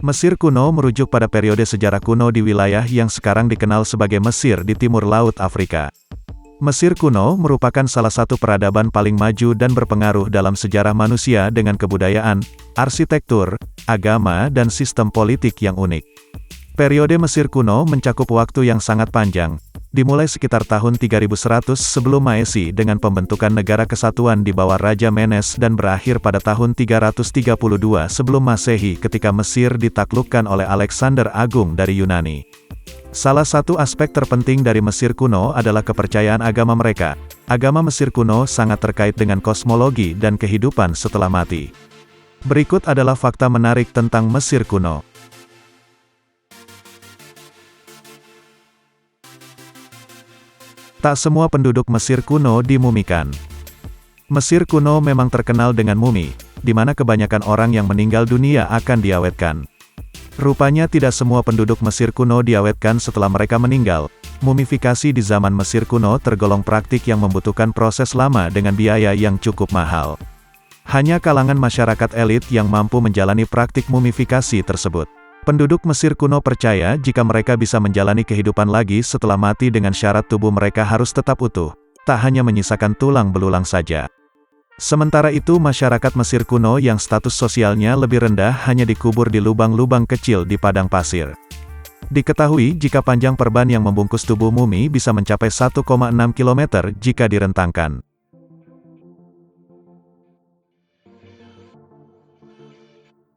Mesir kuno merujuk pada periode sejarah kuno di wilayah yang sekarang dikenal sebagai Mesir di timur laut Afrika. Mesir kuno merupakan salah satu peradaban paling maju dan berpengaruh dalam sejarah manusia dengan kebudayaan, arsitektur, agama dan sistem politik yang unik. Periode Mesir kuno mencakup waktu yang sangat panjang, dimulai sekitar tahun 3100 sebelum Masehi dengan pembentukan negara kesatuan di bawah Raja Menes dan berakhir pada tahun 332 sebelum Masehi ketika Mesir ditaklukkan oleh Alexander Agung dari Yunani. Salah satu aspek terpenting dari Mesir kuno adalah kepercayaan agama mereka. Agama Mesir kuno sangat terkait dengan kosmologi dan kehidupan setelah mati. Berikut adalah fakta menarik tentang Mesir kuno. Tak semua penduduk Mesir kuno dimumikan. Mesir kuno memang terkenal dengan mumi, di mana kebanyakan orang yang meninggal dunia akan diawetkan. Rupanya tidak semua penduduk Mesir kuno diawetkan setelah mereka meninggal. Mumifikasi di zaman Mesir kuno tergolong praktik yang membutuhkan proses lama dengan biaya yang cukup mahal. Hanya kalangan masyarakat elit yang mampu menjalani praktik mumifikasi tersebut. Penduduk Mesir kuno percaya jika mereka bisa menjalani kehidupan lagi setelah mati dengan syarat tubuh mereka harus tetap utuh, tak hanya menyisakan tulang belulang saja. Sementara itu masyarakat Mesir kuno yang status sosialnya lebih rendah hanya dikubur di lubang-lubang kecil di padang pasir. Diketahui jika panjang perban yang membungkus tubuh mumi bisa mencapai 1,6 km jika direntangkan.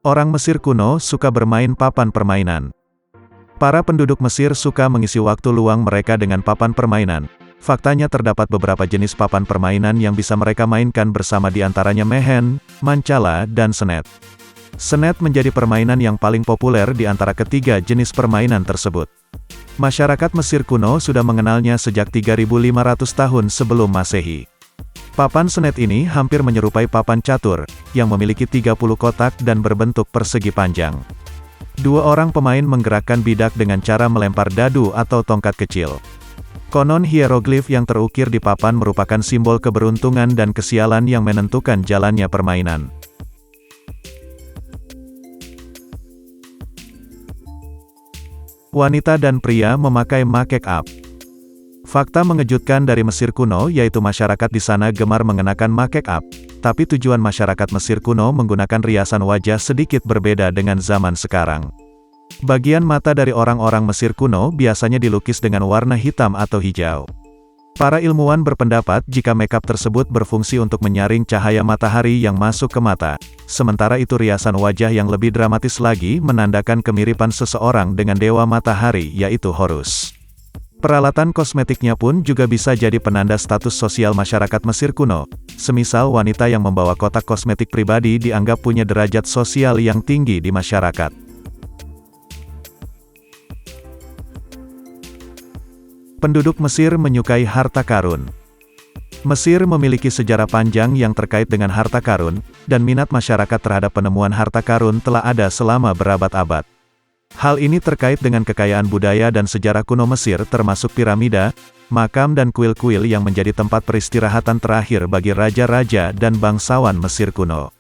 Orang Mesir kuno suka bermain papan permainan. Para penduduk Mesir suka mengisi waktu luang mereka dengan papan permainan. Faktanya terdapat beberapa jenis papan permainan yang bisa mereka mainkan bersama di antaranya mehen, mancala, dan senet. Senet menjadi permainan yang paling populer di antara ketiga jenis permainan tersebut. Masyarakat Mesir kuno sudah mengenalnya sejak 3.500 tahun sebelum Masehi. Papan senet ini hampir menyerupai papan catur, yang memiliki 30 kotak dan berbentuk persegi panjang. Dua orang pemain menggerakkan bidak dengan cara melempar dadu atau tongkat kecil. Konon hieroglif yang terukir di papan merupakan simbol keberuntungan dan kesialan yang menentukan jalannya permainan. Wanita dan pria memakai make-up. Fakta mengejutkan dari Mesir kuno yaitu masyarakat di sana gemar mengenakan make-up, tapi tujuan masyarakat Mesir kuno menggunakan riasan wajah sedikit berbeda dengan zaman sekarang. Bagian mata dari orang-orang Mesir kuno biasanya dilukis dengan warna hitam atau hijau. Para ilmuwan berpendapat jika make-up tersebut berfungsi untuk menyaring cahaya matahari yang masuk ke mata, sementara itu riasan wajah yang lebih dramatis lagi menandakan kemiripan seseorang dengan dewa matahari yaitu Horus. Peralatan kosmetiknya pun juga bisa jadi penanda status sosial masyarakat Mesir kuno. Semisal wanita yang membawa kotak kosmetik pribadi dianggap punya derajat sosial yang tinggi di masyarakat. Penduduk Mesir menyukai harta karun. Mesir memiliki sejarah panjang yang terkait dengan harta karun, dan minat masyarakat terhadap penemuan harta karun telah ada selama berabad-abad. Hal ini terkait dengan kekayaan budaya dan sejarah kuno Mesir termasuk piramida, makam dan kuil-kuil yang menjadi tempat peristirahatan terakhir bagi raja-raja dan bangsawan Mesir kuno.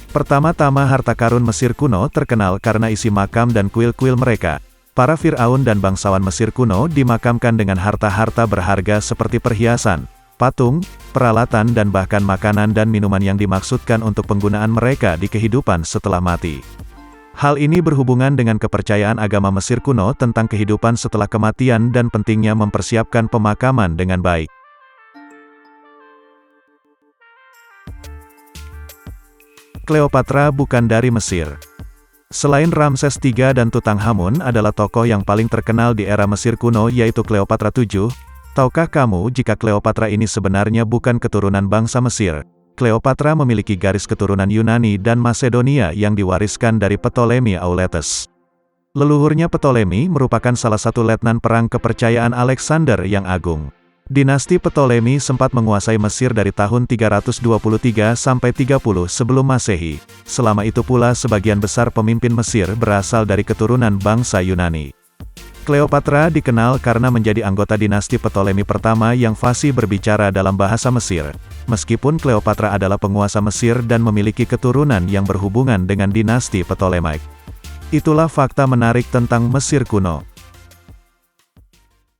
Pertama-tama harta karun Mesir kuno terkenal karena isi makam dan kuil-kuil mereka. Para Fir'aun dan bangsawan Mesir kuno dimakamkan dengan harta-harta berharga seperti perhiasan, patung, peralatan dan bahkan makanan dan minuman yang dimaksudkan untuk penggunaan mereka di kehidupan setelah mati. Hal ini berhubungan dengan kepercayaan agama Mesir kuno tentang kehidupan setelah kematian dan pentingnya mempersiapkan pemakaman dengan baik. Cleopatra bukan dari Mesir. Selain Ramses III dan Tutankhamun adalah tokoh yang paling terkenal di era Mesir kuno yaitu Cleopatra VII, tahukah kamu jika Cleopatra ini sebenarnya bukan keturunan bangsa Mesir? Cleopatra memiliki garis keturunan Yunani dan Masedonia yang diwariskan dari Ptolemy Auletes. Leluhurnya Ptolemy merupakan salah satu letnan perang kepercayaan Alexander yang agung. Dinasti Ptolemy sempat menguasai Mesir dari tahun 323 sampai 30 sebelum Masehi. Selama itu pula sebagian besar pemimpin Mesir berasal dari keturunan bangsa Yunani. Cleopatra dikenal karena menjadi anggota dinasti Ptolemy pertama yang fasih berbicara dalam bahasa Mesir. Meskipun Cleopatra adalah penguasa Mesir dan memiliki keturunan yang berhubungan dengan dinasti Ptolemaic. Itulah fakta menarik tentang Mesir kuno.